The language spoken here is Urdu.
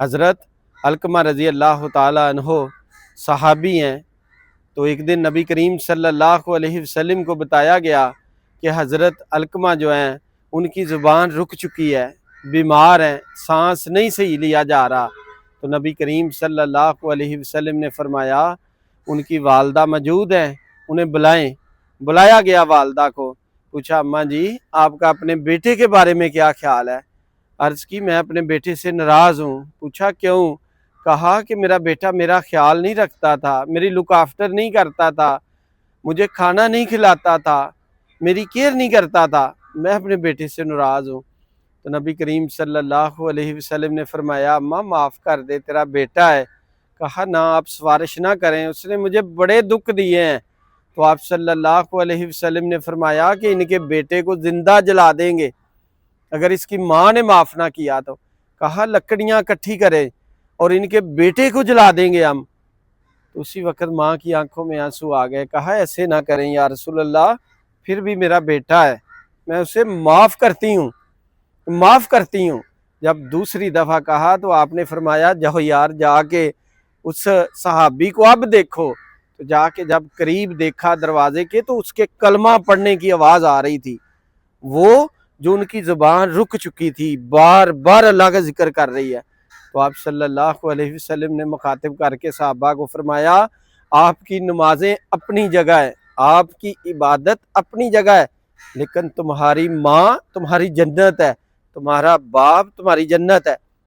حضرت علقمہ رضی اللہ تعالیٰ عنہ صحابی ہیں، تو ایک دن نبی کریم صلی اللہ علیہ وسلم کو بتایا گیا کہ حضرت علقمہ جو ہیں ان کی زبان رک چکی ہے، بیمار ہیں، سانس نہیں صحیح لیا جا رہا۔ تو نبی کریم صلی اللہ علیہ وسلم نے فرمایا ان کی والدہ موجود ہیں، انہیں بلائیں۔ بلایا گیا والدہ کو، پوچھا اماں جی آپ کا اپنے بیٹے کے بارے میں کیا خیال ہے؟ عرض کی میں اپنے بیٹے سے ناراض ہوں۔ پوچھا کیوں؟ کہا کہ میرا بیٹا میرا خیال نہیں رکھتا تھا، میری لک آفٹر نہیں کرتا تھا، مجھے کھانا نہیں کھلاتا تھا، میری کیئر نہیں کرتا تھا، میں اپنے بیٹے سے ناراض ہوں۔ تو نبی کریم صلی اللہ علیہ وسلم نے فرمایا اماں معاف کر دے، تیرا بیٹا ہے۔ کہا نہ آپ سفارش نہ کریں، اس نے مجھے بڑے دکھ دیے ہیں۔ تو آپ صلی اللہ علیہ وسلم نے فرمایا کہ ان کے بیٹے کو زندہ جلا دیں گے اگر اس کی ماں نے معاف نہ کیا تو۔ کہا لکڑیاں اکٹھی کریں اور ان کے بیٹے کو جلا دیں گے ہم۔ تو اسی وقت ماں کی آنکھوں میں آنسو آ گئے، کہا ایسے نہ کریں یا رسول اللہ، پھر بھی میرا بیٹا ہے، میں اسے معاف کرتی ہوں۔ جب دوسری دفعہ کہا تو آپ نے فرمایا جاؤ یار جا کے اس صحابی کو اب دیکھو۔ تو جا کے جب قریب دیکھا دروازے کے تو اس کے کلمہ پڑھنے کی آواز آ رہی تھی، وہ جو ان کی زبان رک چکی تھی بار بار اللہ کا ذکر کر رہی ہے۔ تو آپ صلی اللہ علیہ وسلم نے مخاطب کر کے صحابہ کو فرمایا آپ کی نمازیں اپنی جگہ ہے، آپ کی عبادت اپنی جگہ ہے، لیکن تمہاری ماں تمہاری جنت ہے، تمہارا باپ تمہاری جنت ہے۔